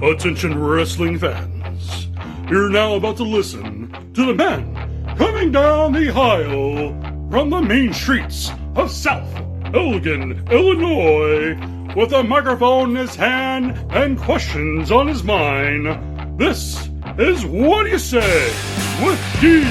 Attention wrestling fans, you're now about to listen to the man coming down the aisle from the main streets of South Elgin, Illinois, with a microphone in his hand and questions on his mind. This is What Do You Say with DDJ.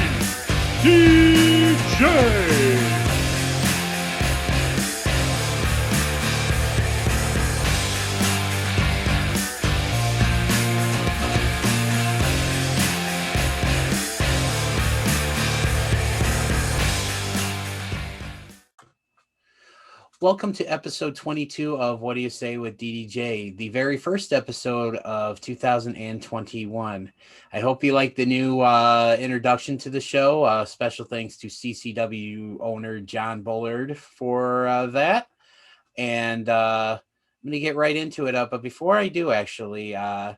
Welcome to episode 22 of What Do You Say with DDJ, the very first episode of 2021. I hope you like the new introduction to the show. Special thanks to CCW owner John Bullard for that. And I'm going to get right into it. But before I do, actually, day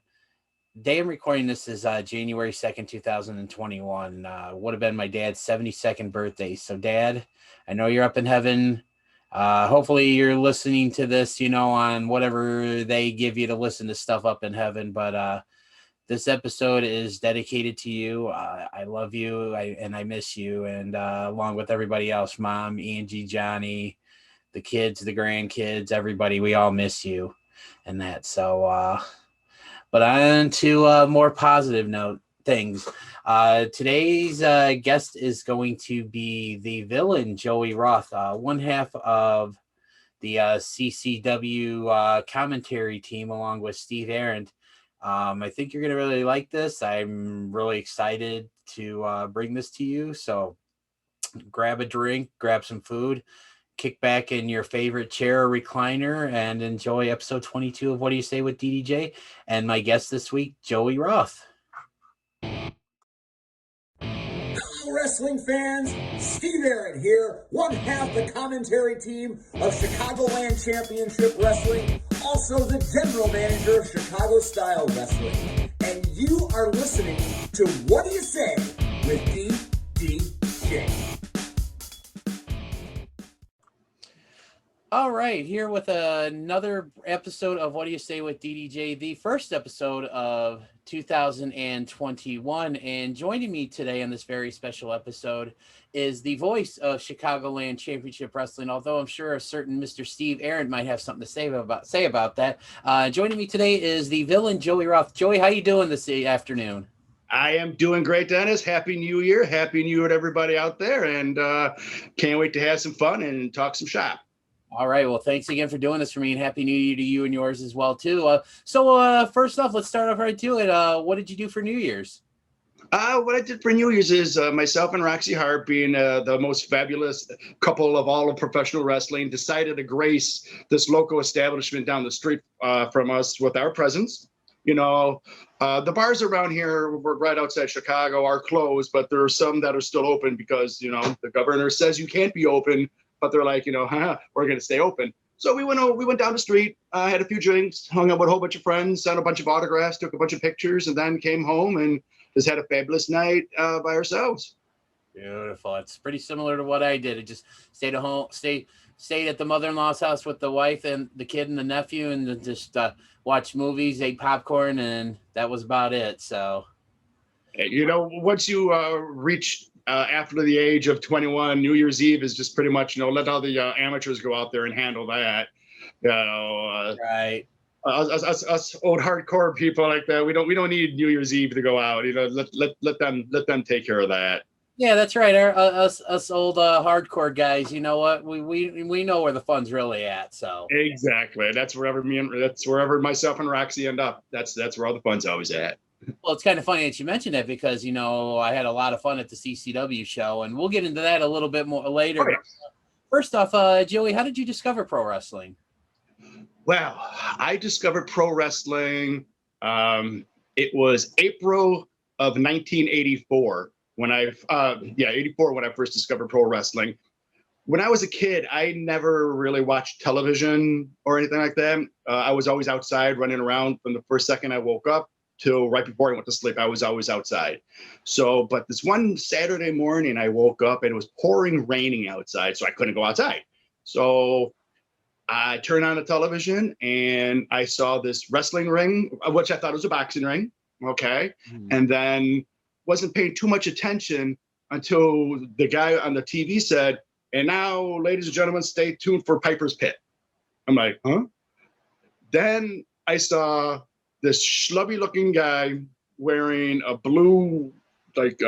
I'm recording this is January 2nd, 2021. Would have been my dad's 72nd birthday. So, Dad, I know you're up in heaven. Hopefully you're listening to this, on whatever they give you to listen to stuff up in heaven. But this episode is dedicated to you. I love you and I miss you. And along with everybody else, Mom, Angie, Johnny, the kids, the grandkids, everybody, we all miss you and that. So, but on to more positive things. Today's guest is going to be the villain, Joey Roth, one half of the CCW commentary team, along with Steve Arendt. I think you're going to really like this. I'm really excited to bring this to you. So grab a drink, grab some food, kick back in your favorite chair or recliner, and enjoy episode 22 of What Do You Say with DDJ. And my guest this week, Joey Roth. Wrestling fans, Steve Arendt here, one half the commentary team of Chicagoland Championship Wrestling, also the general manager of Chicago Style Wrestling. And you are listening to What Do You Say with DDJ. All right, here with another episode of What Do You Say with DDJ, the first episode of 2021. And joining me today on this very special episode is the voice of Chicagoland Championship Wrestling, although I'm sure a certain Mr. Steve Arendt might have something to say about that. Joining me today is the villain, Joey Roth. Joey, how you doing this afternoon? I am doing great, Dennis. Happy New Year. Happy New Year to everybody out there. And can't wait to have some fun and talk some shop. All right. Well, thanks again for doing this for me, and Happy New Year to you and yours as well, too. So first off, let's start off right to it. What did you do for New Year's? What I did for New Year's is myself and Roxy Hart, being the most fabulous couple of all of professional wrestling, decided to grace this local establishment down the street from us with our presence. The bars around here, right outside Chicago, are closed, but there are some that are still open because, the governor says you can't be open. But they're like, we're going to stay open. So we went down the street, had a few drinks, hung out with a whole bunch of friends, signed a bunch of autographs, took a bunch of pictures, and then came home and just had a fabulous night by ourselves. Beautiful. It's pretty similar to what I did. I just stayed at home, stayed at the mother-in-law's house with the wife and the kid and the nephew, and just watched movies, ate popcorn, and that was about it. So, once you reach after the age of 21, New Year's Eve is just pretty much, let all the amateurs go out there and handle that. Right. Us old hardcore people like that, we don't need New Year's Eve to go out. Let them take care of that. Yeah, that's right. Us old hardcore guys, you know what? We know where the fun's really at. So exactly, that's wherever myself and Roxy end up. That's where all the fun's always at. Well, it's kind of funny that you mentioned that because, I had a lot of fun at the CCW show, and we'll get into that a little bit more later. Okay. First off, Joey, how did you discover pro wrestling? Well, I discovered pro wrestling. It was April of 1984 when 84 when I first discovered pro wrestling. When I was a kid, I never really watched television or anything like that. I was always outside running around from the first second I woke up till right before I went to sleep. I was always outside. But this one Saturday morning, I woke up and it was pouring raining outside, so I couldn't go outside. So I turned on the television and I saw this wrestling ring, which I thought was a boxing ring. Okay. And then wasn't paying too much attention until the guy on the TV said, and now, ladies and gentlemen, stay tuned for Piper's Pit. I'm like, huh? Then I saw this schlubby looking guy wearing a blue, like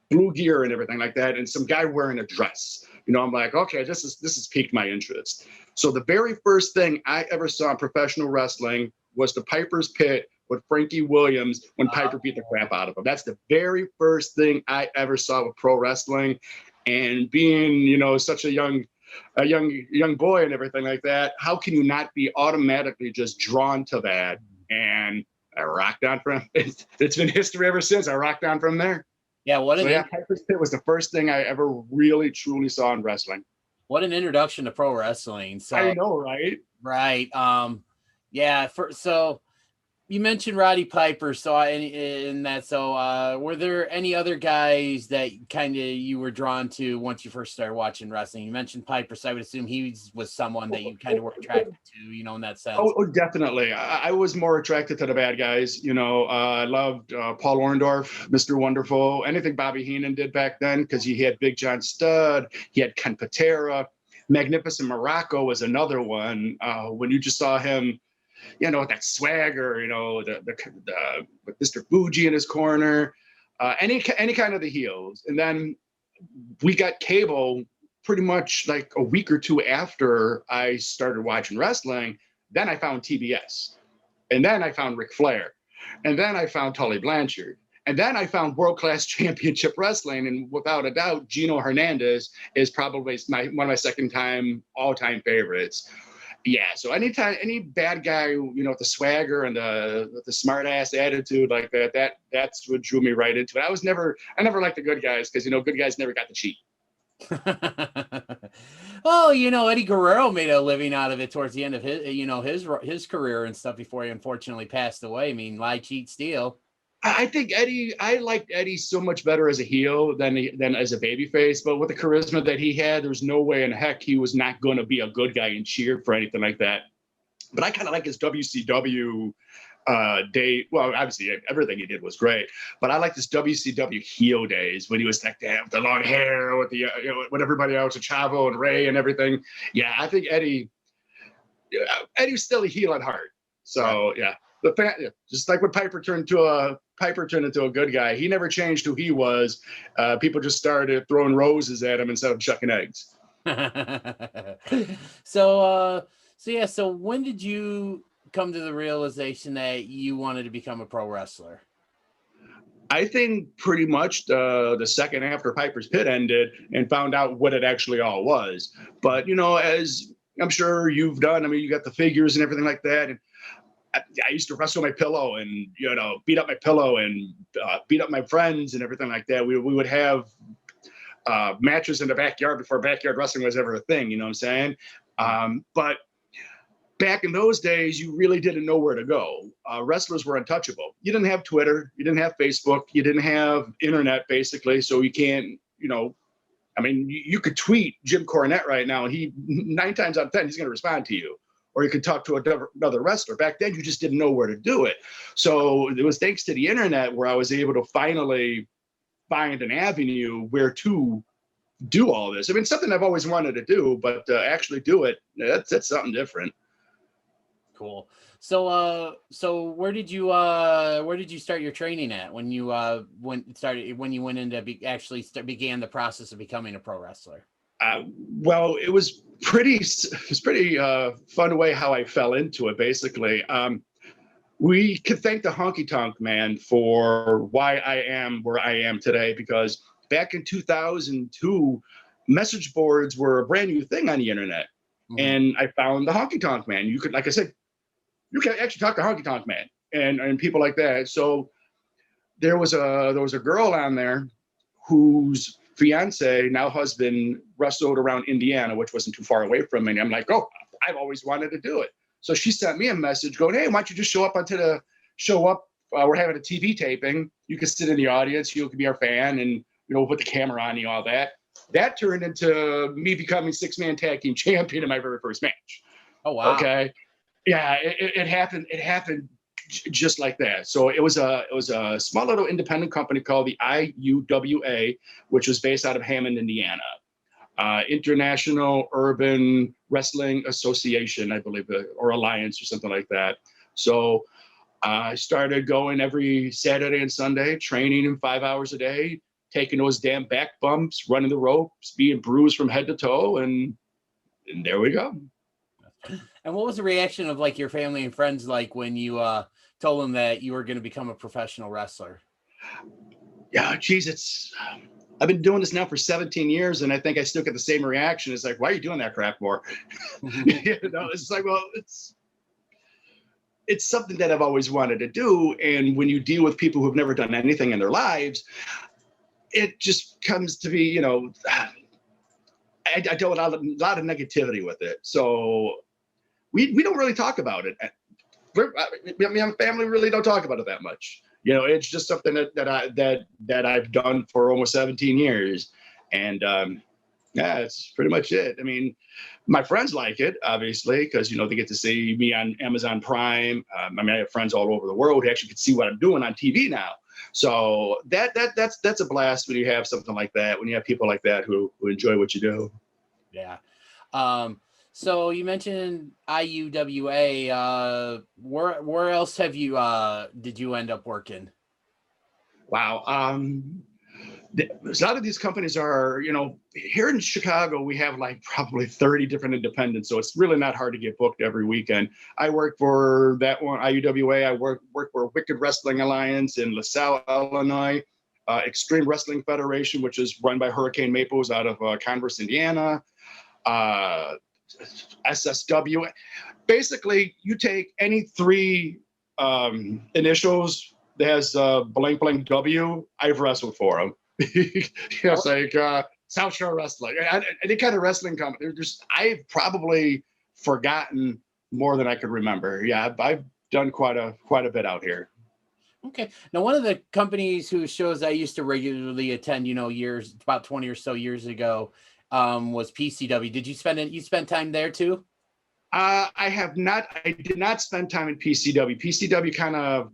blue gear and everything like that, and some guy wearing a dress. You know, I'm like, okay, this has piqued my interest. So the very first thing I ever saw in professional wrestling was the Piper's Pit with Frankie Williams when Piper beat the crap out of him. That's the very first thing I ever saw with pro wrestling. And being, you know, such a young boy and everything like that, how can you not be automatically just drawn to that? And I rocked on from it's been history ever since. I rocked on from there. Yeah, Piper's Pit was the first thing I ever really truly saw in wrestling. What an introduction to pro wrestling. So I know, right? Right. So you mentioned Roddy Piper. So were there any other guys that kind of you were drawn to once you first started watching wrestling? You mentioned Piper, so I would assume he was someone that you kind of were attracted to, you know, in that sense. Oh, definitely. I was more attracted to the bad guys. You know, I loved Paul Orndorff, Mr. Wonderful, anything Bobby Heenan did back then, because he had Big John Studd, he had Ken Patera, Magnificent Morocco was another one. When you just saw him, you know, that swagger, you know, the Mr. Fuji in his corner, any kind of the heels. And then we got cable pretty much like a week or two after I started watching wrestling. Then I found TBS, and then I found Ric Flair, and then I found Tully Blanchard, and then I found World Class Championship Wrestling. And without a doubt, Gino Hernandez is probably one of my second-time all-time favorites. Yeah, so anytime any bad guy, you know, with the swagger and the smart ass attitude like that's what drew me right into it. I never liked the good guys, because, you know, good guys never got to cheat. Well, you know, Eddie Guerrero made a living out of it towards the end of his career and stuff before he unfortunately passed away. I mean, lie, cheat, steal. I think I liked Eddie so much better as a heel than as a babyface. But with the charisma that he had, there's no way in heck he was not going to be a good guy and cheer for anything like that. But I kind of like his WCW day. Well, obviously everything he did was great, but I like this WCW heel days when he was like that with the long hair, with the with everybody else, with Chavo and Ray and everything. Yeah, I think Eddie was still a heel at heart. So yeah. Just like when Piper turned into a good guy, he never changed who he was. People just started throwing roses at him instead of chucking eggs. So when did you come to the realization that you wanted to become a pro wrestler? I think pretty much the second after Piper's Pit ended and found out what it actually all was. But, you know, as I'm sure you've done, I mean, you got the figures and everything like that. And I used to wrestle my pillow and, you know, beat up my pillow and beat up my friends and everything like that. We would have matches in the backyard before backyard wrestling was ever a thing, you know what I'm saying? But back in those days, you really didn't know where to go. Wrestlers were untouchable. You didn't have Twitter. You didn't have Facebook. You didn't have internet, basically. So you can't, you know, I mean, you could tweet Jim Cornette right now, and 9 times out of 10, he's going to respond to you. Or you could talk to another wrestler. Back then, you just didn't know where to do it. So it was thanks to the internet where I was able to finally find an avenue where to do all this. I mean, something I've always wanted to do, but actually do it, that's something different. Cool. So where did you start your training at when you began the process of becoming a pro wrestler? Well, it was pretty fun way how I fell into it, basically. We could thank the Honky Tonk Man for why I am where I am today, because back in 2002, message boards were a brand new thing on the internet. Mm-hmm. And I found the Honky Tonk Man. You could, like I said, you can actually talk to Honky Tonk Man and people like that. So there was a girl on there whose fiance, now husband, wrestled around Indiana, which wasn't too far away from me. And I'm like, oh, I've always wanted to do it. So she sent me a message going, hey, why don't you just show up? We're having a TV taping. You can sit in the audience. You can be our fan, and, you know, put the camera on you, all that. That turned into me becoming 6-man tag team champion in my very first match. Oh wow. Okay. Yeah, it happened. It happened just like that. So it was a small little independent company called the IUWA, which was based out of Hammond, Indiana. International Urban Wrestling Association, I believe, or Alliance or something like that. So I started going every Saturday and Sunday, training in 5 hours a day, taking those damn back bumps, running the ropes, being bruised from head to toe, and there we go. And what was the reaction of like your family and friends like when you told them that you were going to become a professional wrestler? Yeah, geez, I've been doing this now for 17 years, and I think I still get the same reaction. It's like, why are you doing that crap for? It's like, well, it's something that I've always wanted to do. And when you deal with people who've never done anything in their lives, it just comes to be, I dealt with a lot of negativity with it. So we don't really talk about it. Me and family really don't talk about it that much. It's just something that I've done for almost 17 years. And yeah, it's pretty much it. I mean, my friends like it, obviously, because, they get to see me on Amazon Prime. I have friends all over the world who actually can see what I'm doing on TV now. So that's a blast when you have something like that, when you have people like that who enjoy what you do. Yeah. So you mentioned IUWA. Where else have you did you end up working? Wow. A lot of these companies are, here in Chicago, we have like probably 30 different independents. So it's really not hard to get booked every weekend. I work for that one, IUWA. I work for Wicked Wrestling Alliance in LaSalle, Illinois. Extreme Wrestling Federation, which is run by Hurricane Maples out of Converse, Indiana. SSW. Basically, you take any three initials that has blank blank W, I've wrestled for them. It's like South Shore Wrestling, any kind of wrestling company. I've probably forgotten more than I could remember. Yeah, I've done quite a bit out here. Okay. Now, one of the companies whose shows I used to regularly attend, about 20 or so years ago, was PCW. Did you spend time there too? I have not. I did not spend time in PCW. PCW kind of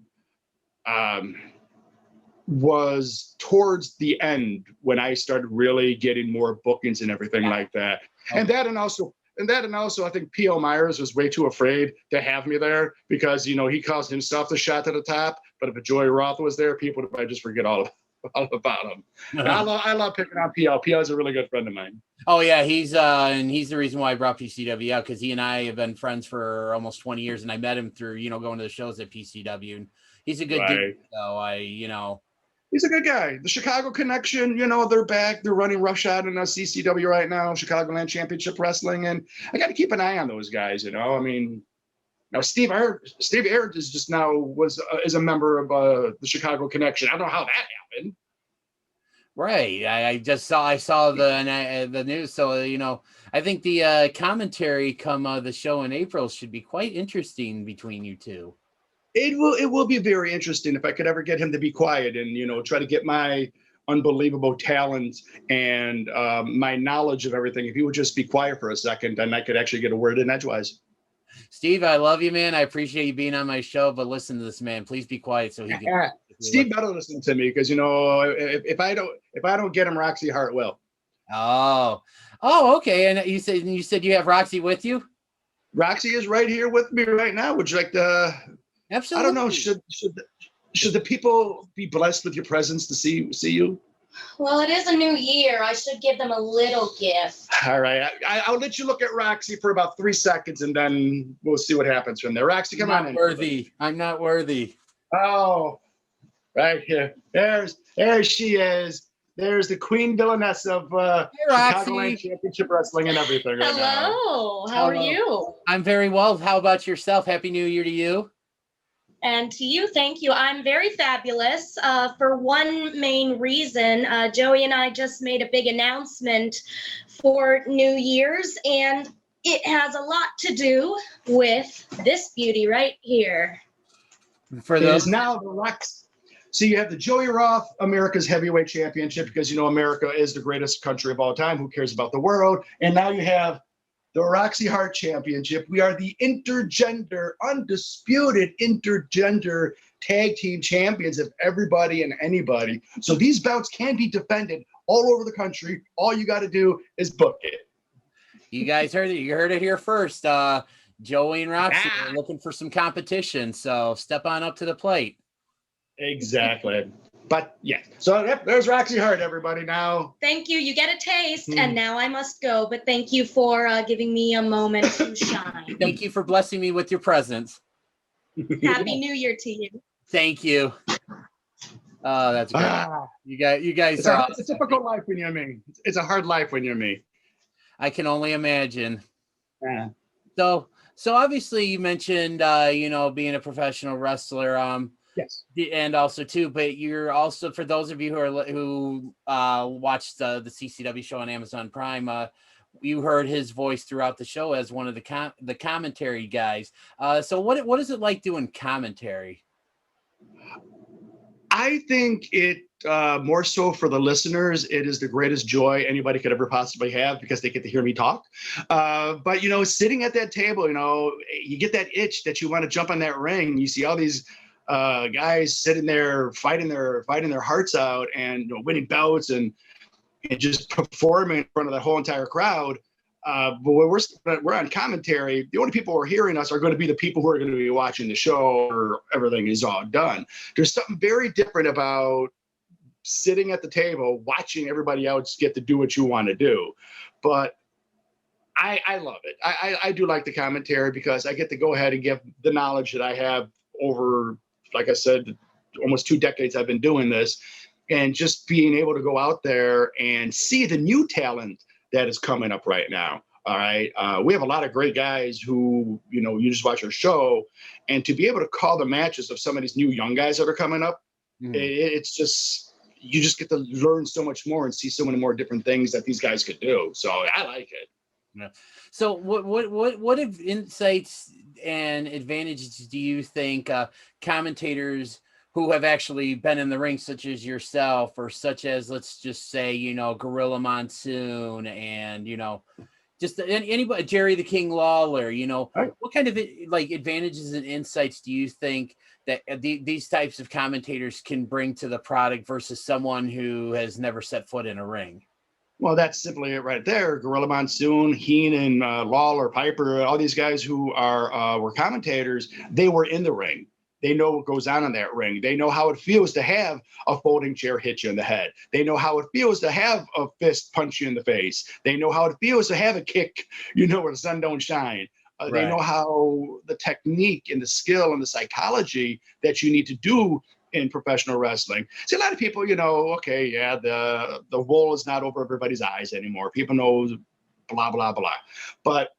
was towards the end when I started really getting more bookings and everything like that. Okay. And that and also, I think P.O. Myers was way too afraid to have me there because, he calls himself the shot to the top. But if a Joey Roth was there, people would probably just forget all about him. I love picking on P.O. P.O. is a really good friend of mine. Oh, yeah. He's the reason why I brought PCW out, because he and I have been friends for almost 20 years. And I met him through, going to the shows at PCW. And he's a good dude. So he's a good guy. The Chicago Connection, they're back. They're running roughshod in CCW right now, Chicagoland Championship Wrestling, and I got to keep an eye on those guys. I mean, now Steve Aird is just now is a member of the Chicago Connection. I don't know how that happened. Right. I saw the news. So I think the commentary come the show in April should be quite interesting between you two. It will be very interesting if I could ever get him to be quiet and, try to get my unbelievable talent and my knowledge of everything. If he would just be quiet for a second, then I could actually get a word in edgewise. Steve, I love you, man. I appreciate you being on my show, but listen to this, man. Please be quiet so he can. Steve better listen to me because, if I don't get him, Roxy Hart will. Oh, okay. And you said you have Roxy with you? Roxy is right here with me right now. Would you like to? Absolutely. I don't know. Should the people be blessed with your presence to see you? Well, it is a new year. I should give them a little gift. All right. I'll let you look at Roxy for about 3 seconds, and then we'll see what happens from there. Roxy, come on in. I'm not worthy. Oh, right here. There she is. There's the Queen Villainess of Chicagoland Championship Wrestling and everything. Right Hello. How are you? I'm very well. How about yourself? Happy New Year to you. And to you, thank you. I'm very fabulous. For one main reason, Joey and I just made a big announcement for New Year's, and it has a lot to do with this beauty right here. For those now the Lex. So you have the Joey Roth America's Heavyweight Championship because America is the greatest country of all time. Who cares about the world? And now you have the Roxy Hart Championship. We are the undisputed intergender tag team champions of everybody and anybody. So these belts can be defended all over the country. All you got to do is book it. You guys heard it. You heard it here first. Joey and Roxy are looking for some competition, so step on up to the plate. Exactly. But yeah, so yep, there's Roxy Hart, everybody. Now, thank you. You get a taste, and now I must go. But thank you for giving me a moment to shine. Thank you for blessing me with your presence. Happy New Year to you. Thank you. Oh, that's great. You guys it's are. It's a difficult life when you're me. It's a hard life when you're me. I can only imagine. Yeah. So obviously you mentioned, being a professional wrestler. Yes. And also too, but you're also, for those of you who watched the CCW show on Amazon Prime, you heard his voice throughout the show as one of the commentary guys. So what is it like doing commentary? I think it more so for the listeners, it is the greatest joy anybody could ever possibly have because they get to hear me talk. But sitting at that table, you get that itch that you want to jump on that ring. You see all these guys sitting there fighting their hearts out and winning bouts and just performing in front of the whole entire crowd. But when we're on commentary, the only people who are hearing us are going to be the people who are going to be watching the show or everything is all done. There's something very different about sitting at the table, watching everybody else get to do what you want to do. But I love it. I do like the commentary because I get to go ahead and give the knowledge that I have over, like I said, almost 2 decades I've been doing this, and just being able to go out there and see the new talent that is coming up right now. All right. We have a lot of great guys who, you just watch our show, and to be able to call the matches of some of these new young guys that are coming up, it's just, you just get to learn so much more and see so many more different things that these guys could do. So I like it. Yeah. So what insights and advantages do you think commentators who have actually been in the ring, such as yourself, or such as, let's just say, Gorilla Monsoon and, just anybody, Jerry the King Lawler, Right. What kind of advantages and insights do you think that these types of commentators can bring to the product versus someone who has never set foot in a ring? Well, that's simply it right there. Gorilla Monsoon, Heenan, Lawler, Piper, all these guys who were commentators, they were in the ring. They know what goes on in that ring. They know how it feels to have a folding chair hit you in the head. They know how it feels to have a fist punch you in the face. They know how it feels to have a kick, where the sun don't shine. Right. They know how the technique and the skill and the psychology that you need to do in professional wrestling. See, a lot of people, the wool is not over everybody's eyes anymore. People know blah, blah, blah. But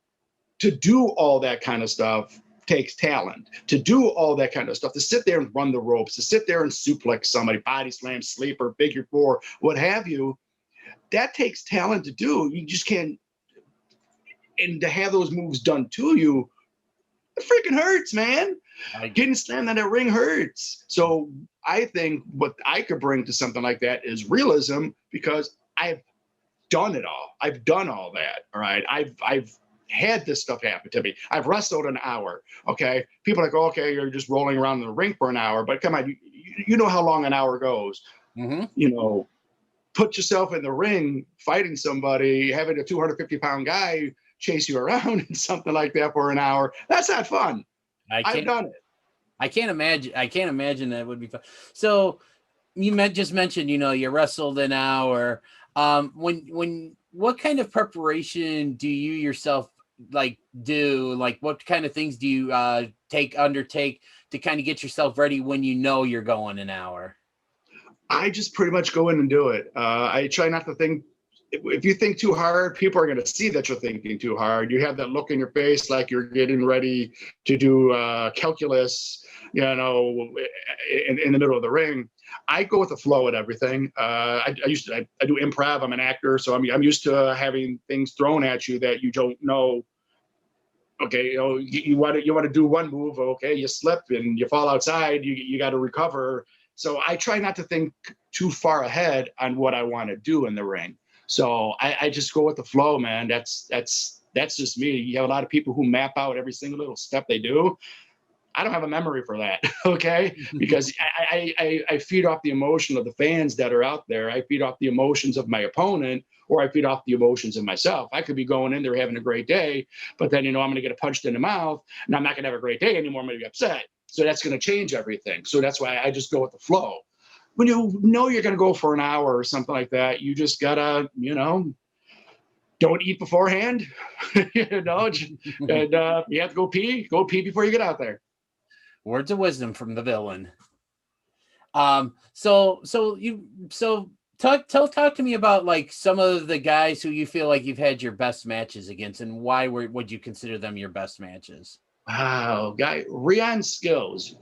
to do all that kind of stuff takes talent. To do all that kind of stuff, to sit there and run the ropes, to sit there and suplex somebody, body slam, sleeper, figure four, what have you, that takes talent to do. You just can't, and to have those moves done to you, it freaking hurts, man. Getting slammed on that ring hurts. So I think what I could bring to something like that is realism, because I've done it all. I've done all that. All right. I've had this stuff happen to me. I've wrestled an hour. Okay. People are like, okay, you're just rolling around in the ring for an hour, but come on, you know how long an hour goes. Mm-hmm. Put yourself in the ring, fighting somebody, having a 250-pound guy chase you around and something like that for an hour. That's not fun. I've done it. I can't imagine that would be fun. So you just mentioned, you wrestled an hour. What kind of preparation do you yourself do? What kind of things do you undertake to kind of get yourself ready when you're going an hour? I just pretty much go in and do it. I try not to think. If you think too hard, people are going to see that you're thinking too hard. You have that look in your face like you're getting ready to do calculus, in the middle of the ring. I go with the flow at everything. I do improv. I'm an actor, so I'm used to having things thrown at you that you don't know. Okay, you want to do one move. Okay, you slip and you fall outside. You got to recover. So I try not to think too far ahead on what I want to do in the ring. So I just go with the flow, man. That's That's just me. You have a lot of people who map out every single little step they do. I don't have a memory for that, okay? Because I feed off the emotion of the fans that are out there. I feed off the emotions of my opponent, or I feed off the emotions of myself. I could be going in there having a great day, but then, I'm going to get punched in the mouth, and I'm not going to have a great day anymore. I'm going to be upset. So that's going to change everything. So that's why I just go with the flow. When you know you're going to go for an hour or something like that, you just got to, don't eat beforehand, and you have to go pee before you get out there. Words of wisdom from the villain. Talk to me about like some of the guys who you feel like you've had your best matches against, and why would you consider them your best matches? Wow, Rion Skills.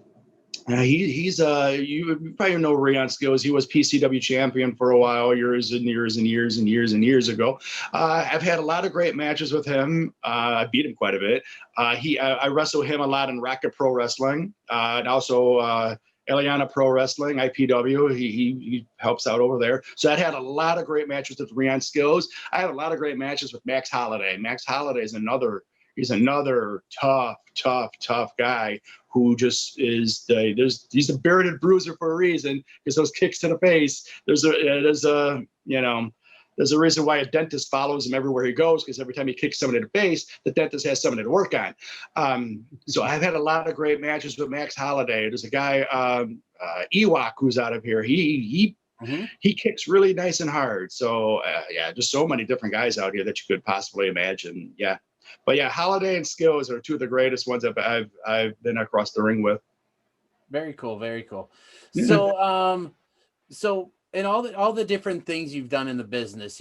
He's you probably know Rion Skills. He was PCW champion for a while, years ago. I've had a lot of great matches with him. I beat him quite a bit. I wrestle him a lot in Racket Pro Wrestling, and also Eliana Pro Wrestling, IPW. He helps out over there. So I had a lot of great matches with Rion Skills. I have a lot of great matches with Max Holiday. Max Holiday is another tough guy who just is he's a bearded bruiser for a reason, because those kicks to the face. There's a reason why a dentist follows him everywhere he goes, because every time he kicks somebody in the face, the dentist has somebody to work on. So I've had a lot of great matches with Max Holiday. There's a guy, Ewok, who's out of here. He kicks really nice and hard. So just so many different guys out here that you could possibly imagine. Yeah. But yeah, Holiday and Skills are two of the greatest ones I've been across the ring with. Very cool, very cool. So and all the different things you've done in the business,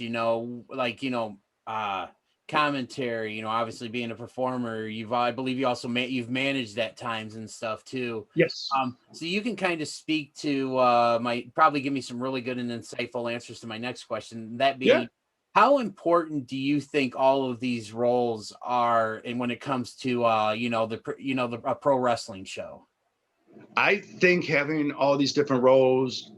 commentary, obviously being a performer, I believe you also you've managed at times and stuff too. Yes. So you can kind of speak to probably give me some really good and insightful answers to my next question. That being, how important do you think all of these roles are, and when it comes to a pro wrestling show? I think having all these different roles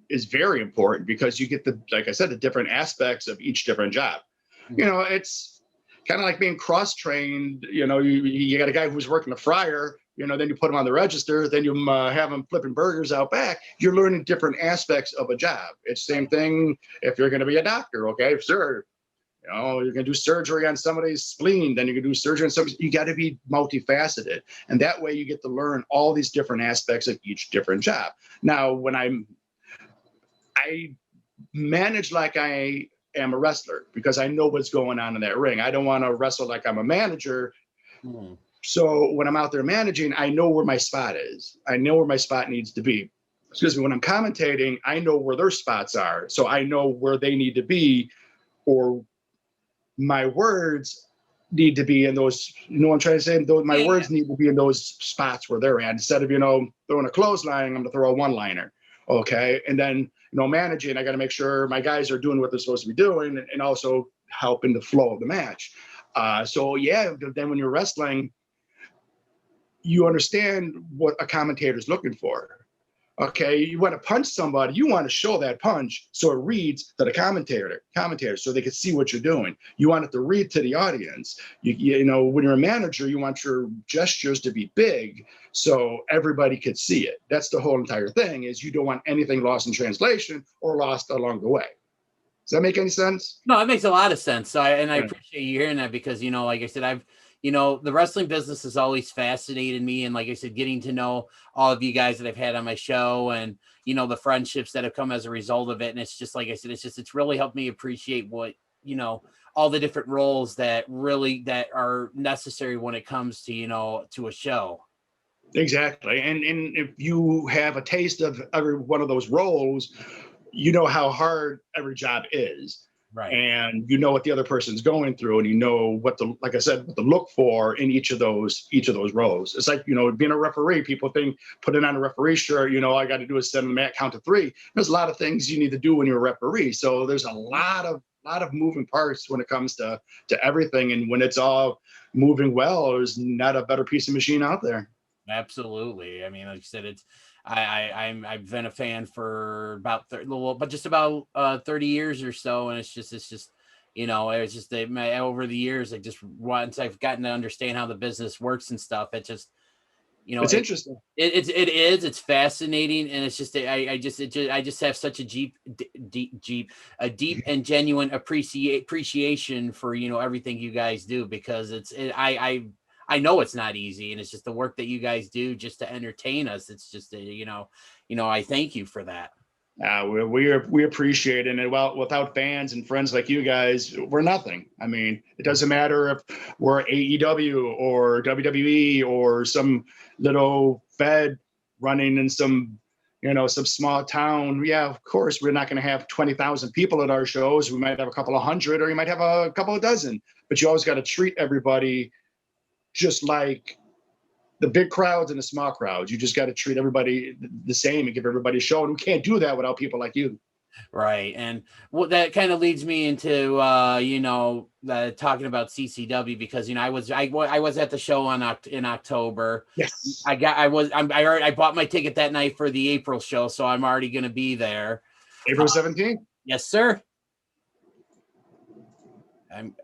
is very important, because you get like I said, the different aspects of each different job. It's kind of like being cross-trained. You got a guy who's working the fryer, then you put him on the register, then you have him flipping burgers out back. You're learning different aspects of a job. It's the same thing if you're going to be a doctor, okay? Sure. You're going to do surgery on somebody's spleen, then you can do surgery on somebody. You got to be multifaceted. And that way you get to learn all these different aspects of each different job. Now, when I manage like I am a wrestler, because I know what's going on in that ring. I don't want to wrestle like I'm a manager. So when I'm out there managing, I know where my spot is. I know where my spot needs to be. Excuse me. When I'm commentating, I know where their spots are. So I know where they need to be, or my words need to be in those, what I'm trying to say? My words need to be in those spots where they're at. Instead of, throwing a clothesline, I'm going to throw a one-liner. Okay. And then, managing, I got to make sure my guys are doing what they're supposed to be doing, and also help in the flow of the match. Then when you're wrestling, you understand what a commentator is looking for. Okay, you want to punch somebody, you want to show that punch so it reads to the commentator, so they can see what you're doing. You want it to read to the audience. When you're a manager, you want your gestures to be big so everybody could see it. That's the whole entire thing, is you don't want anything lost in translation or lost along the way. Does that make any sense? No, it makes a lot of sense. I appreciate you hearing that, because, like I said, the wrestling business has always fascinated me. And like I said, getting to know all of you guys that I've had on my show, and, the friendships that have come as a result of it. And it's just, like I said, it's really helped me appreciate what, all the different roles that are necessary when it comes to, to a show. Exactly. And if you have a taste of every one of those roles, you know how hard every job is. Right. And you know what the other person's going through, and you know what to look for in each of those roles. It's like, being a referee, people think putting on a referee shirt, all I got to do is send the mat, count to 3. There's a lot of things you need to do when you're a referee. So there's a lot of moving parts when it comes to everything. And when it's all moving well, there's not a better piece of machine out there. Absolutely. I mean, like you said, I've been a fan for about 30 years or so, and it's just You know, it's just over the years, once I've gotten to understand how the business works and stuff, it just, you know, It's interesting. It's fascinating, and it's just I just have such a deep and genuine appreciation for, you know, everything you guys do, because I know it's not easy, and it's just the work that you guys do just to entertain us. It's just you know, I thank you for that. We appreciate it, and well, without fans and friends like you guys, we're nothing. I mean, it doesn't matter if we're AEW or WWE or some little Fed running in some, you know, some small town. Yeah, of course, we're not going to have 20,000 people at our shows. We might have a couple of hundred, or you might have a couple of dozen. But you always got to treat everybody just like the big crowds and the small crowds. You just got to treat everybody the same and give everybody a show. And we can't do that without people like you. Right. And what that kind of leads me into, you know, talking about CCW, because, you know, I was at the show in October. Yes. I bought my ticket that night for the April show, so I'm already going to be there. April 17th? Yes, sir.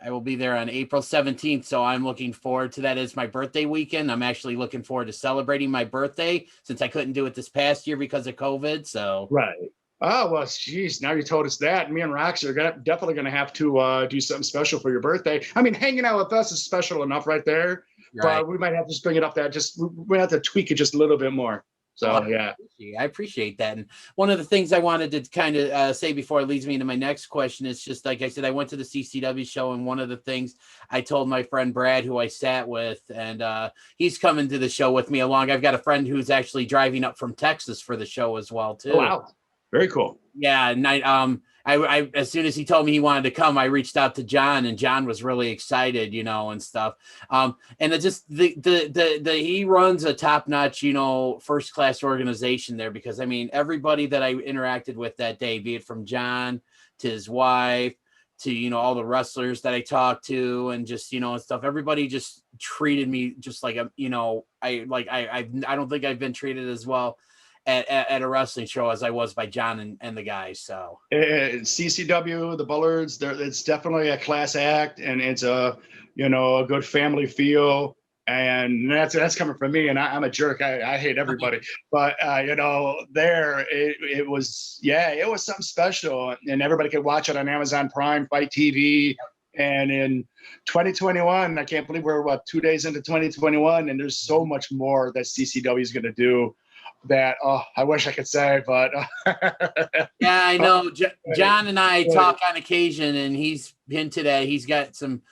I will be there on April 17th, so I'm looking forward to that. It's my birthday weekend. I'm actually looking forward to celebrating my birthday, since I couldn't do it this past year because of COVID. So right. Oh, well, geez, now you told us that. Me and Roxy are definitely going to have to do something special for your birthday. I mean, hanging out with us is special enough right there, right. But we might have to just bring it up we have to tweak it just a little bit more. So, yeah. I appreciate that. And one of the things I wanted to kind of say before it leads me into my next question is just, like I said, I went to the CCW show, and one of the things I told my friend Brad, who I sat with, and he's coming to the show with me along. I've got a friend who's actually driving up from Texas for the show as well, too. Oh, wow. Very cool. Yeah. And I as soon as he told me he wanted to come, I reached out to John, and John was really excited, you know, and stuff. And it just he runs a top-notch, you know, first-class organization there, because I mean, everybody that I interacted with that day, be it from John to his wife to, you know, all the wrestlers that I talked to, and just, you know, and stuff, everybody just treated me just like you know, I don't think I've been treated as well at a wrestling show as I was by John and the guys. So CCW, the Bullards, it's definitely a class act, and it's a, you know, a good family feel. And that's coming from me, and I'm a jerk. I hate everybody, but you know, it was something special, and everybody could watch it on Amazon Prime, Fight TV. And in 2021, I can't believe we're 2 days into 2021, and there's so much more that CCW is going to do that I wish I could say, but yeah, I know. John and I talk on occasion, and he's hinted at he's got some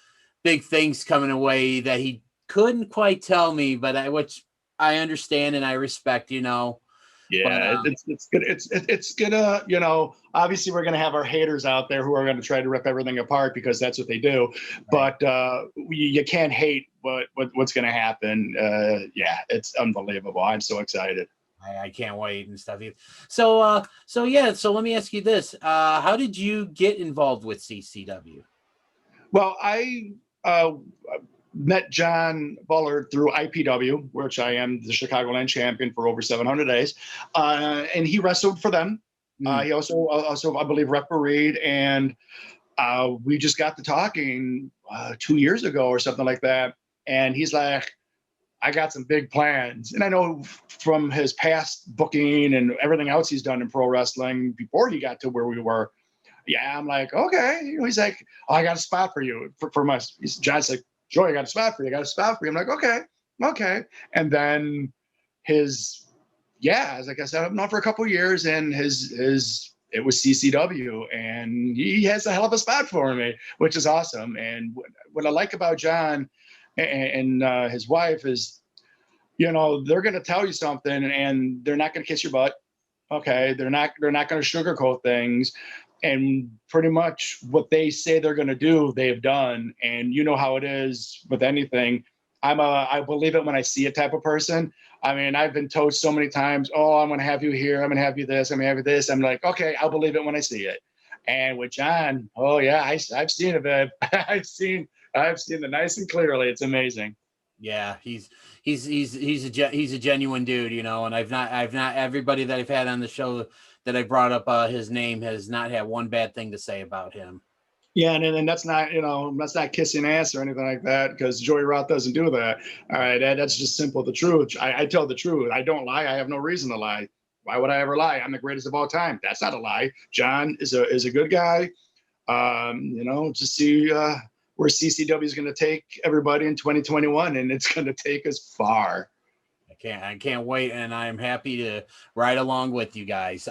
big things coming away that he couldn't quite tell me, but which I understand and I respect, you know. Yeah, but, it's good. It's gonna, you know, obviously we're gonna have our haters out there who are gonna try to rip everything apart, because that's what they do. Right. But you can't hate what's gonna happen. Yeah, it's unbelievable. I'm so excited. I can't wait and stuff. So let me ask you this: how did you get involved with CCW? Well, I met John Bullard through IPW, which I am the Chicagoland champion for over 700 days, and he wrestled for them. He also I believe refereed, and we just got to talking 2 years ago or something like that. And he's like, I got some big plans. And I know from his past booking and everything else he's done in pro wrestling before he got to where we were. Yeah, I'm like, okay. You know, he's like, oh, I got a spot for you. John's like, Joey, I got a spot for you. I got a spot for you. I'm like, okay. And then like I said, I've known for a couple of years, and it was CCW, and he has a hell of a spot for me, which is awesome. And what I like about John and his wife is, you know, they're going to tell you something, and they're not going to kiss your butt. Okay. They're not going to sugarcoat things, and pretty much what they say they're going to do, they've done. And you know how it is with anything. I believe it when I see it type of person. I mean, I've been told so many times, oh, I'm going to have you here. I'm going to have you this. I'm going to have you this. I'm like, okay, I'll believe it when I see it. And with John, oh yeah, I've seen it, babe. I've seen it nice and clearly. It's amazing. Yeah, he's a genuine dude, you know. And I've not everybody that I've had on the show that I brought up his name has not had one bad thing to say about him. Yeah, and that's not, that's not kissing ass or anything like that, because Joey Roth doesn't do that. All right, that's just simple the truth. I tell the truth. I don't lie. I have no reason to lie. Why would I ever lie? I'm the greatest of all time. That's not a lie. John is a good guy. Just see where CCW is going to take everybody in 2021, and it's going to take us far. I can't wait, and I'm happy to ride along with you guys.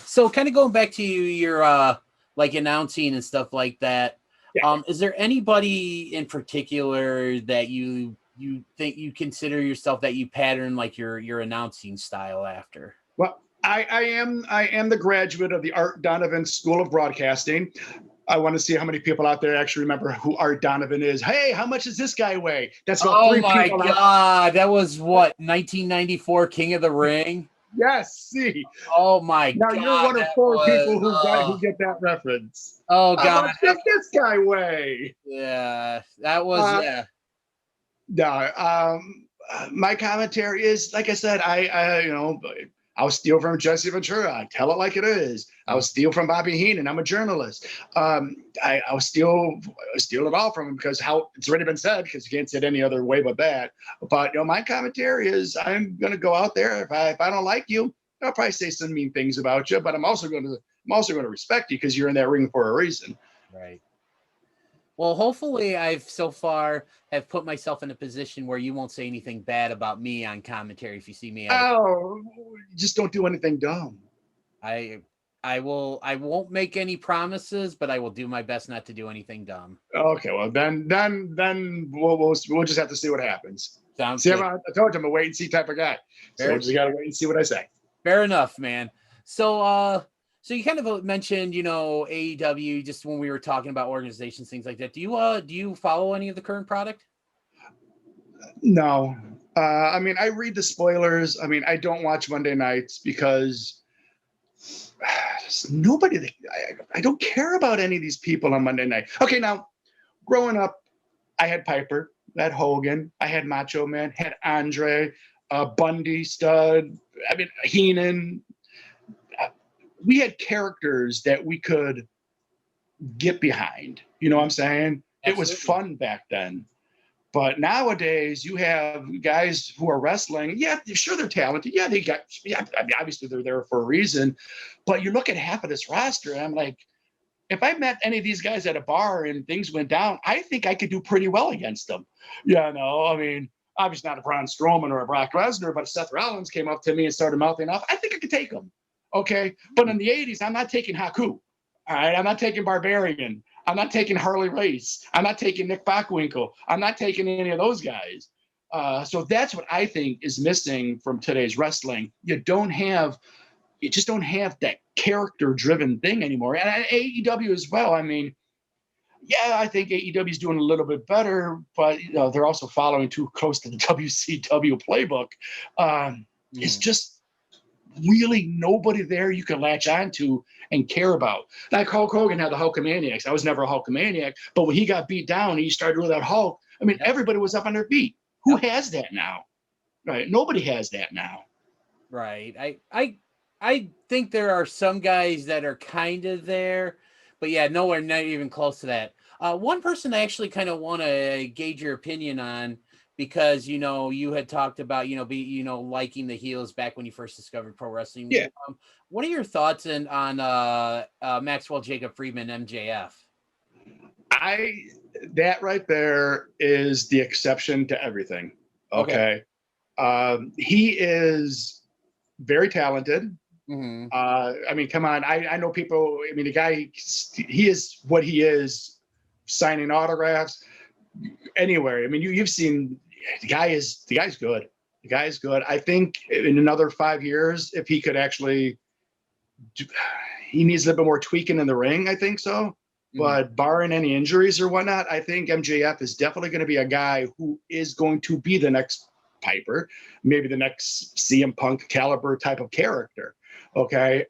So kind of going back to your like announcing and stuff like that. Yeah. Is there anybody in particular that you think you consider yourself that you pattern like your announcing style after? Well, I am the graduate of the Art Donovan School of Broadcasting. I want to see how many people out there actually remember who Art Donovan is. Hey, how much does this guy weigh? That's about 3 people. Oh my God, that was what, 1994 King of the Ring? Yes, see. Oh my now, God. Now you're one of 4 people who get that reference. Oh God. How much does this guy weigh? Yeah, that was No, my commentary is, like I said, I'll steal from Jesse Ventura. I tell it like it is. I'll steal from Bobby Heenan. I'm a journalist. I'll steal it all from him, because it's already been said, because you can't say it any other way but that. But my commentary is, I'm going to go out there. If I don't like you, I'll probably say some mean things about you. But I'm also going to respect you, because you're in that ring for a reason. Right. Well, hopefully I've so far have put myself in a position where you won't say anything bad about me on commentary if you see me. Just don't do anything dumb. I won't make any promises, but I will do my best not to do anything dumb. Okay, well then we'll just have to see what happens. Sounds good. I told you I'm a wait and see type of guy. So we just gotta wait and see what I say. Fair enough, man. So you kind of mentioned, AEW, just when we were talking about organizations, things like that. Do you follow any of the current product? No. I read the spoilers. I don't watch Monday nights because I don't care about any of these people on Monday night. Okay, now, growing up, I had Piper, I had Hogan, I had Macho Man, had Andre, Bundy, Stud, Heenan. We had characters that we could get behind. You know what I'm saying? Absolutely. It was fun back then. But nowadays, you have guys who are wrestling. Yeah, sure, they're talented. Yeah, obviously they're there for a reason. But you look at half of this roster, and I'm like, if I met any of these guys at a bar and things went down, I think I could do pretty well against them. Obviously not a Braun Strowman or a Brock Lesnar, but if Seth Rollins came up to me and started mouthing off, I think I could take him. Okay, but in the 80s, I'm not taking Haku. All right, I'm not taking Barbarian. I'm not taking Harley Race. I'm not taking Nick Bockwinkel. I'm not taking any of those guys. So that's what I think is missing from today's wrestling. You just don't have that character-driven thing anymore. And AEW as well. I think AEW is doing a little bit better, but they're also following too close to the WCW playbook. It's just really nobody there you can latch onto and care about. Like Hulk Hogan had the Hulkamaniacs. I was never a Hulkamaniac, but when he got beat down and he started with that Hulk, everybody was up on their feet. Who has that now? Right? Nobody has that now. Right. I think there are some guys that are kind of there, but yeah, nowhere, not even close to that. One person I actually kind of want to gauge your opinion on, because you had talked about liking the heels back when you first discovered pro wrestling. Yeah. What are your thoughts on Maxwell Jacob Friedman, MJF? That right there is the exception to everything. Okay. He is very talented. Mm-hmm. Come on. I know people. The guy, he is what he is, signing autographs anywhere. You've seen. The guy's good. The guy's good. I think in another 5 years, if he could actually, he needs a little bit more tweaking in the ring. I think so. Mm-hmm. But barring any injuries or whatnot, I think MJF is definitely going to be a guy who is going to be the next Piper, maybe the next CM Punk caliber type of character. Okay.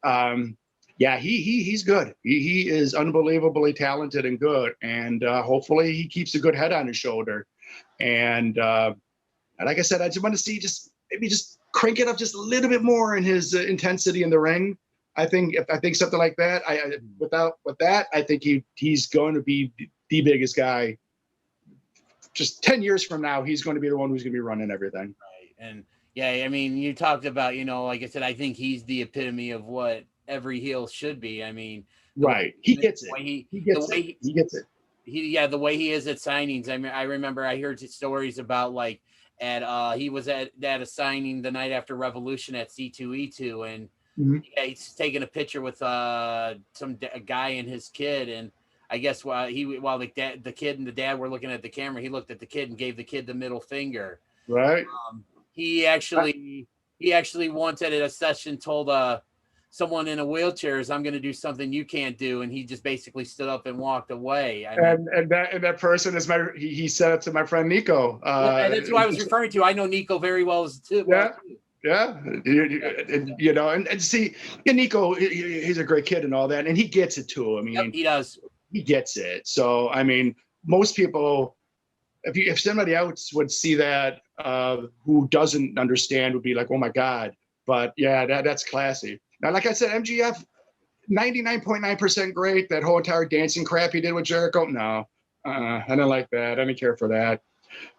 He's good. He is unbelievably talented and good. And hopefully he keeps a good head on his shoulder. And like I said, I just want to see maybe crank it up just a little bit more in his intensity in the ring. I think something like that. With that, I think he's going to be the biggest guy. Just 10 years from now, he's going to be the one who's going to be running everything. Right. And yeah, I mean, you talked about, like I said, I think he's the epitome of what every heel should be. I mean, right. He gets it. He gets it. The way he is at signings. I mean, I remember I heard stories about like he was at a signing the night after Revolution at C2E2, and he's taking a picture with a guy and his kid, and I guess while the kid and the dad were looking at the camera, he looked at the kid and gave the kid the middle finger. Right. He actually once at a session told someone in a wheelchair, "I'm going to do something you can't do," and he just basically stood up and walked away. And that person is he said it to my friend Nico. And that's who I was referring to. I know Nico very well too. Yeah. And see, Nico, he's a great kid and all that, and he gets it too. I mean, he does. He gets it. So, I mean, most people, if somebody else would see that who doesn't understand, would be like, oh my God. But yeah, that's classy. Now, like I said, MGF, 99.9% great. That whole entire dancing crap he did with Jericho, no, I didn't like that. I didn't care for that.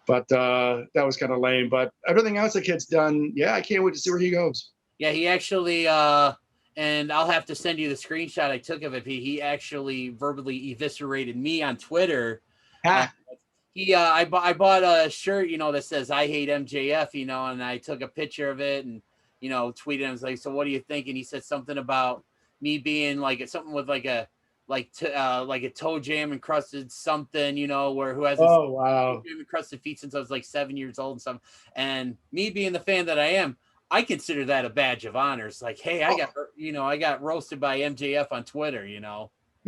But that was kind of lame. But everything else the kid's done, yeah, I can't wait to see where he goes. Yeah, he actually, and I'll have to send you the screenshot I took of it. He actually verbally eviscerated me on Twitter. I bought a shirt, that says "I hate MJF," and I took a picture of it and, tweeted him. I was like, "So what do you think?" And he said something about me being like something with like a toe jam encrusted something, where who has wow jam encrusted feet since I was like 7 years old and stuff. And me being the fan that I am, I consider that a badge of honor. It's like, hey, I got roasted by MJF on Twitter,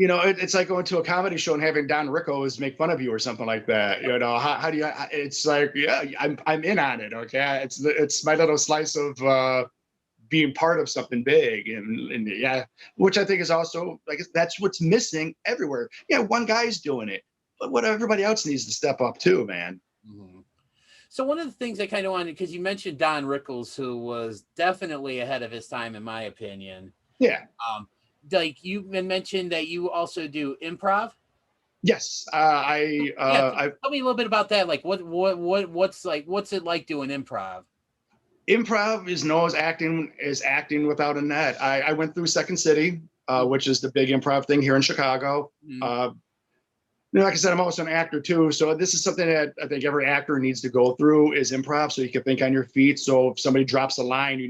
it's like going to a comedy show and having Don Rickles make fun of you or something like that. How do you, it's like, yeah, I'm in on it. Okay. It's my little slice of, being part of something big and yeah, which I think is also like, that's what's missing everywhere. Yeah. One guy's doing it, but what everybody else needs to step up too, man. Mm-hmm. So one of the things I kind of wanted, because you mentioned Don Rickles, who was definitely ahead of his time, in my opinion. Yeah. Like you mentioned that you also do improv. Yes. Tell me a little bit about that. Like what's it like doing improv? Improv is known as acting without a net. I went through Second City, which is the big improv thing here in Chicago. Mm-hmm. Like I said, I'm also an actor too. So this is something that I think every actor needs to go through is improv, so you can think on your feet. So if somebody drops a line, you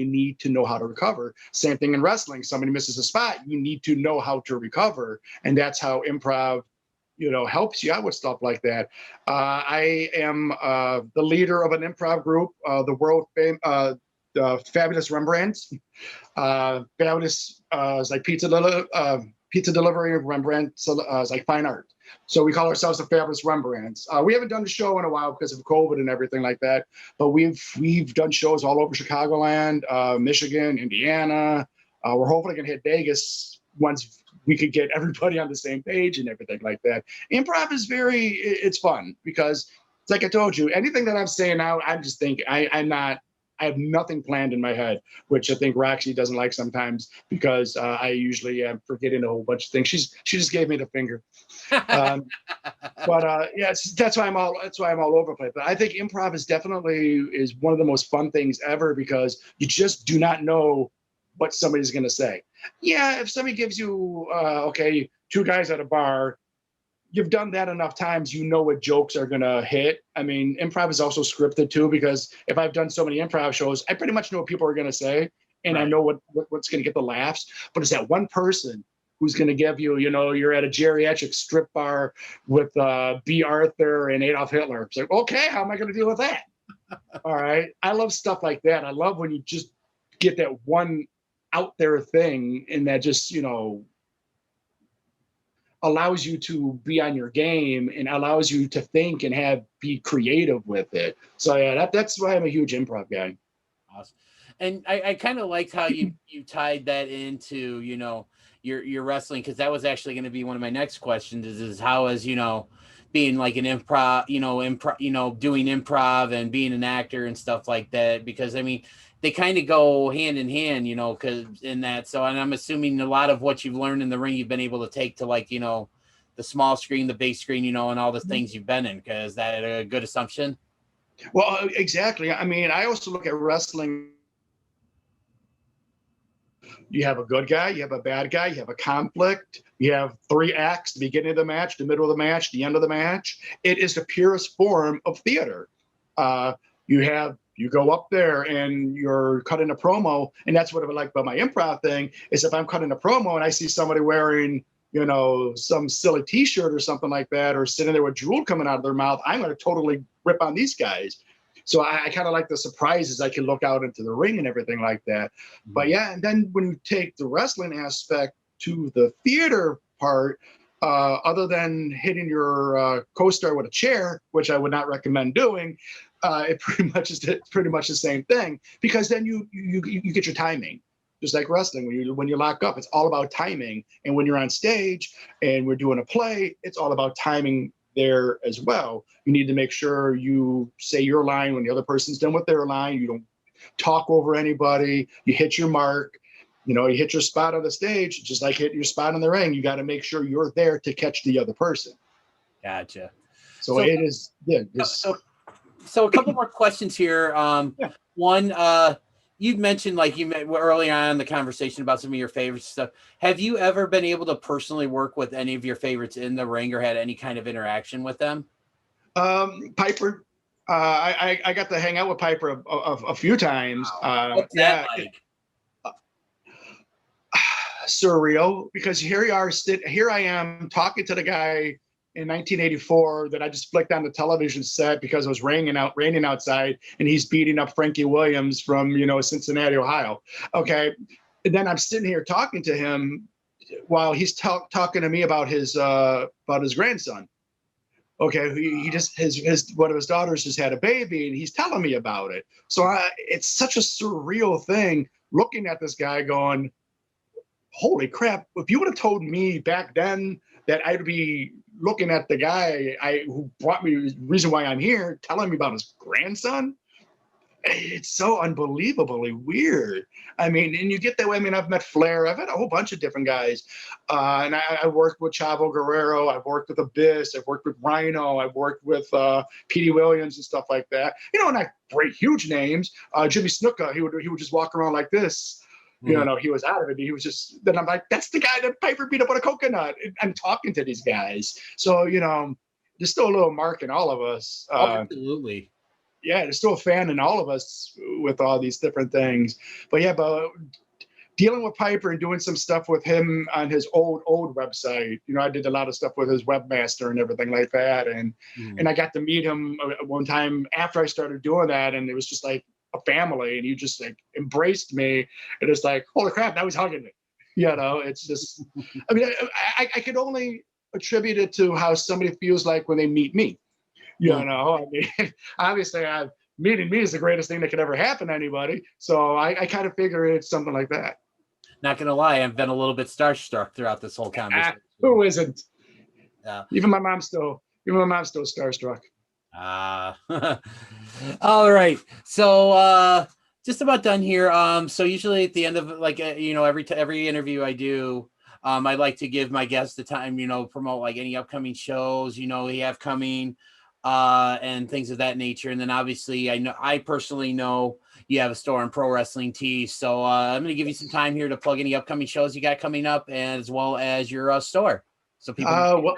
need to know how to recover. Same thing in wrestling. Somebody misses a spot, you need to know how to recover. And that's how improv, helps you out with stuff like that. I am the leader of an improv group, the world famous, the Fabulous Rembrandts. Fabulous is like pizza delivery. Rembrandt is like fine art. So we call ourselves the Fabulous Rembrandts. We haven't done the show in a while because of COVID and everything like that. But we've done shows all over Chicagoland, Michigan, Indiana. We're hopefully gonna hit Vegas once we could get everybody on the same page and everything like that. Improv is it's fun because it's like I told you, anything that I'm saying now, I'm just thinking, I have nothing planned in my head, which I think Roxy doesn't like sometimes because I usually am forgetting a whole bunch of things. She just gave me the finger. Yeah, that's why I'm all over the place. But I think improv is one of the most fun things ever because you just do not know what somebody's going to say. Yeah, if somebody gives you, two guys at a bar, you've done that enough times, what jokes are going to hit. I mean, improv is also scripted too, because if I've done so many improv shows, I pretty much know what people are going to say, and right. I know what's going to get the laughs. But it's that one person who's going to give you, you're at a geriatric strip bar with B. Arthur and Adolf Hitler. It's like, okay, how am I going to deal with that? All right. I love stuff like that. I love when you just get that one out there thing and that just, allows you to be on your game and allows you to think and be creative with it. So yeah, that's why I'm a huge improv guy. Awesome. And I kind of liked how you tied that into, your wrestling, because that was actually going to be one of my next questions is how is, being like an improv, doing improv and being an actor and stuff like that. Because I mean, they kind of go hand in hand, you know, because in that. So, and I'm assuming a lot of what you've learned in the ring, you've been able to take to, like, you know, the small screen, the big screen, you know, and all the things you've been in. Is that a good assumption? Well, exactly. I mean, I also look at wrestling. You have a good guy, you have a bad guy, you have a conflict, you have 3 acts: the beginning of the match, the middle of the match, the end of the match. It is the purest form of theater. You go up there and you're cutting a promo, and that's what I like about my improv thing is if I'm cutting a promo and I see somebody wearing, you know, some silly T-shirt or something like that, or sitting there with drool coming out of their mouth, I'm going to totally rip on these guys. So I kind of like the surprises. I can look out into the ring and everything like that. But yeah, and then when you take the wrestling aspect to the theater part, other than hitting your co-star with a chair, which I would not recommend doing, it pretty much the same thing, because then you get your timing. Just like wrestling, when you lock up, it's all about timing. And when you're on stage and we're doing a play, it's all about timing there as well. You need to make sure you say your line when the other person's done with their line. You don't talk over anybody. You hit your mark. You know, you hit your spot on the stage, just like hitting your spot in the ring. You got to make sure you're there to catch the other person. Gotcha. So it is, yeah. So a couple more questions here. Yeah. One, you mentioned, like you met early on in the conversation about some of your favorite stuff. Have you ever been able to personally work with any of your favorites in the ring or had any kind of interaction with them? Piper. I got to hang out with Piper a few times. What's that like? Surreal, because here I am talking to the guy in 1984 that I just flicked on the television set because it was raining outside, and he's beating up Frankie Williams from, you know, Cincinnati, Ohio. Okay. And then I'm sitting here talking to him while he's talking to me about his grandson. Okay. He just, one of his daughters just had a baby and he's telling me about it. So it's such a surreal thing looking at this guy going, holy crap. If you would have told me back then that I'd be looking at the guy who brought me, the reason why I'm here, telling me about his grandson, it's so unbelievably weird. I mean, and you get that way. I mean, I've met Flair. I've had a whole bunch of different guys. And I worked with Chavo Guerrero. I've worked with Abyss. I've worked with Rhino. I've worked with Petey Williams and stuff like that. You know, not great, huge names. Jimmy Snuka, he would just walk around like this. You know, he was out of it. He was just, then I'm like, that's the guy that Piper beat up on a coconut. I'm talking to these guys. So, you know, there's still a little mark in all of us. Absolutely. Yeah, there's still a fan in all of us with all these different things. But yeah, but dealing with Piper and doing some stuff with him on his old website, you know, I did a lot of stuff with his webmaster and everything like that. And I got to meet him one time after I started doing that. And it was just like a family, and he just like embraced me. And it's like, holy crap, now he's hugging me. You know, it's just, I mean, I could only attribute it to how somebody feels like when they meet me. You know, I mean, obviously meeting me is the greatest thing that could ever happen to anybody. So I kind of figure it's something like that. Not going to lie, I've been a little bit starstruck throughout this whole conversation. Who isn't? Yeah. Even my mom's still starstruck. All right. So just about done here. So usually at the end of, like, you know, every interview I do, I like to give my guests the time, you know, promote like any upcoming shows, you know, we have coming, and things of that nature. And then obviously I personally know you have a store on Pro Wrestling Tees. So I'm going to give you some time here to plug any upcoming shows you got coming up, as well as your store. So people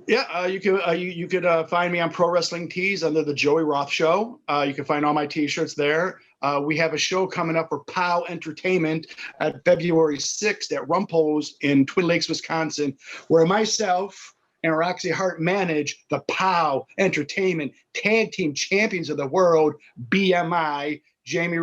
you could find me on Pro Wrestling Tees under the Joey Roth Show. You can find all my t-shirts there. We have a show coming up for POW Entertainment at February 6th at Rumple's in Twin Lakes, Wisconsin, where myself and Roxy Hart manage the POW Entertainment Tag Team Champions of the World, BMI, Jamie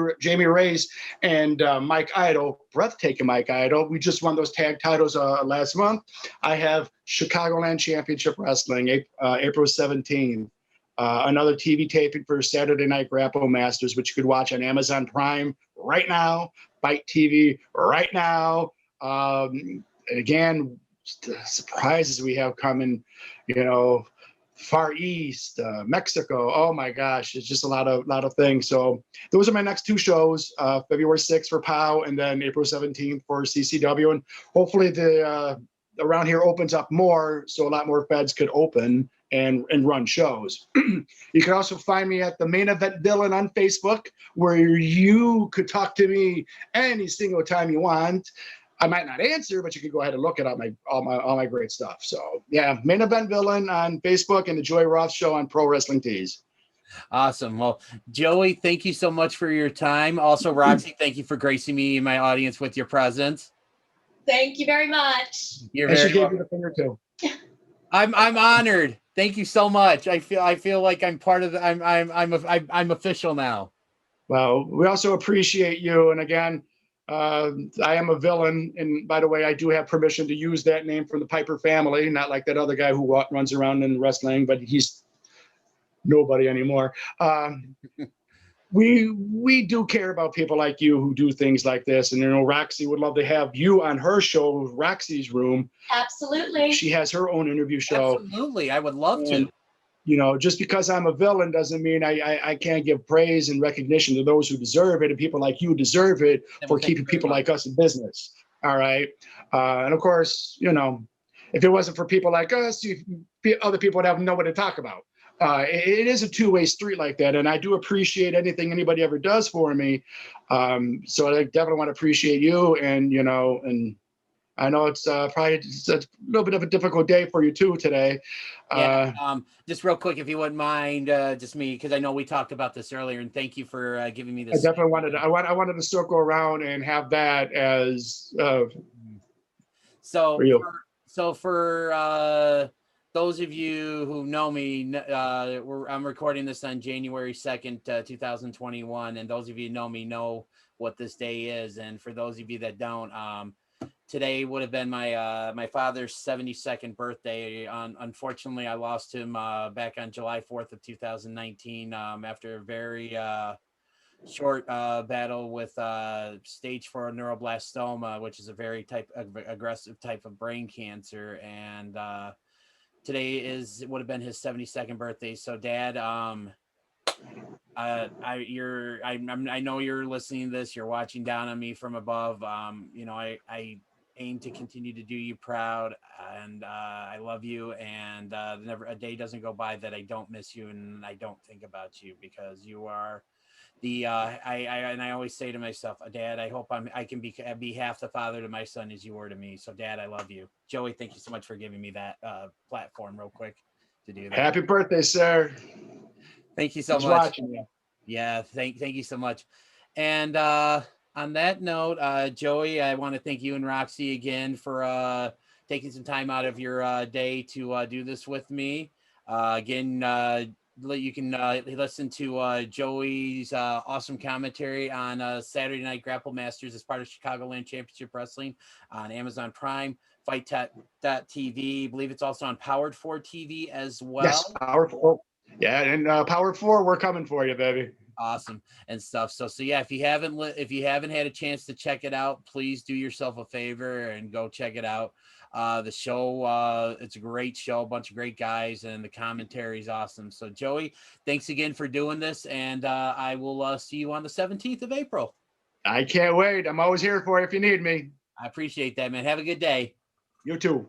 Reyes and Mike Idol, breathtaking Mike Idol. We just won those tag titles last month. I have Chicagoland Championship Wrestling, April 17th. Another TV taping for Saturday Night Grapple Masters, which you could watch on Amazon Prime right now, Bite TV right now. Again, the surprises we have coming, you know, Far East, Mexico. Oh my gosh, it's just a lot of things. So those are my next two shows, February 6th for POW and then April 17th for CCW. And hopefully the around here opens up more so a lot more feds could open and run shows. You can also find me at the Main Event Villain on Facebook, where you could talk to me any single time you want. I might not answer, but you can go ahead and look at all my great stuff. So yeah, Main Event Villain on Facebook and the Joey Roth Show on Pro Wrestling Tees. Awesome. Well, Joey, thank you so much for your time. Also, Roxy, thank you for gracing me and my audience with your presence. Thank you very much. You're And she very gave welcome. you the finger too. I'm honored. Thank you so much. I feel like I'm part of the, I'm official now. Well, we also appreciate you. And again, I am a villain. And by the way, I do have permission to use that name from the Piper family, not like that other guy who runs around in wrestling, but he's nobody anymore. We do care about people like you who do things like this. And, Roxy would love to have you on her show, Roxy's Room. Absolutely. She has her own interview show. Absolutely. I would love to. And, just because I'm a villain doesn't mean I can't give praise and recognition to those who deserve it. And people like you deserve it for keeping people like us in business. All right. And of course, if it wasn't for people like us, other people would have nowhere to talk about. It is a two-way street like that. And I do appreciate anything anybody ever does for me. So I definitely want to appreciate you. And, and I know it's probably it's a little bit of a difficult day for you too today. Just real quick, if you wouldn't mind, just me, because I know we talked about this earlier, and thank you for giving me this. I definitely wanted to circle around and have that as for those of you who know me, I'm recording this on January 2nd, 2021, and those of you who know me know what this day is. And for those of you that don't, today would have been my father's 72nd birthday. Unfortunately, I lost him back on July 4th of 2019 after a very short battle with stage 4 neuroblastoma, which is a very aggressive type of brain cancer. And today would have been his 72nd birthday. So, Dad, I know you're listening to this. You're watching down on me from above. I aim to continue to do you proud, and I love you. And never a day doesn't go by that I don't miss you and I don't think about you, because you are the I always say to myself, Dad, I hope I can be half the father to my son as you were to me. So, Dad, I love you. Joey, thank you so much for giving me that platform real quick to do that. Happy birthday, sir. Thank you so much. Watching you. Yeah, thank you so much. And on that note, Joey, I want to thank you and Roxy again for taking some time out of your day to do this with me. Again, you can listen to Joey's awesome commentary on Saturday Night Grapple Masters as part of Chicagoland Championship Wrestling on Amazon Prime, Fight.tv. I believe it's also on Powered 4 TV as well. Yes, Powered 4. Yeah, and Powered 4, we're coming for you, baby. Awesome and stuff. So yeah, if you haven't had a chance to check it out, please do yourself a favor and go check it out. The show, it's a great show, a bunch of great guys, and the commentary is awesome. So, Joey, thanks again for doing this, and I will see you on the 17th of April. I can't wait. I'm always here for you if you need me. I appreciate that, man. Have a good day. You too.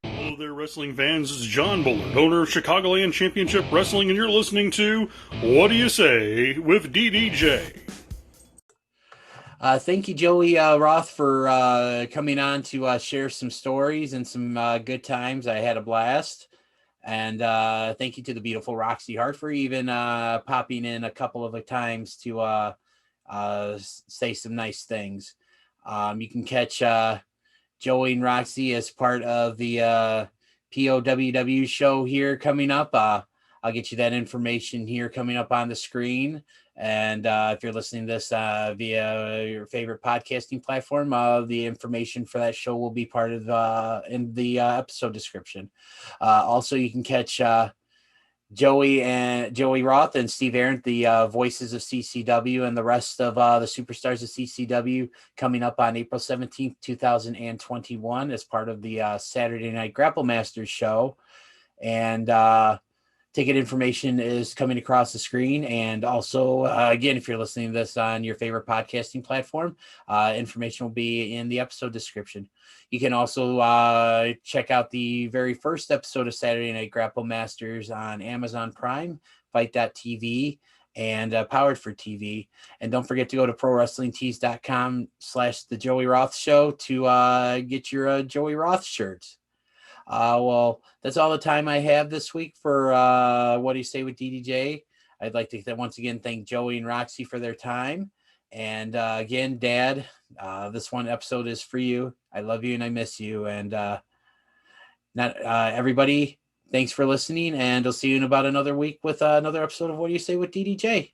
Hello there, wrestling fans. This is John Bullard, owner of Chicagoland Championship Wrestling, and you're listening to What Do You Say with DDJ. Thank you, Joey Roth, for coming on to share some stories and some good times. I had a blast. And thank you to the beautiful Roxy Hart for even popping in a couple of times to say some nice things. You can catch Joey and Roxy as part of the POWW show here coming up. I'll get you that information here coming up on the screen. And if you're listening to this via your favorite podcasting platform, the information for that show will be part of in the episode description. Also, you can catch Joey Roth and Steve Arendt, the voices of CCW, and the rest of the superstars of CCW coming up on April 17th, 2021 as part of the Saturday Night Grapple Masters show. And ticket information is coming across the screen. And also, again, if you're listening to this on your favorite podcasting platform, information will be in the episode description. You can also check out the very first episode of Saturday Night Grapple Masters on Amazon Prime, Fight.tv, and Powered for TV. And don't forget to go to prowrestlingtees.com/The Joey Roth Show to get your Joey Roth shirts. Well, that's all the time I have this week for What Do You Say with DDJ. I'd like to once again thank Joey and Roxy for their time. And again, Dad, this one episode is for you. I love you and I miss you. And everybody, thanks for listening. And I'll see you in about another week with another episode of What Do You Say with DDJ.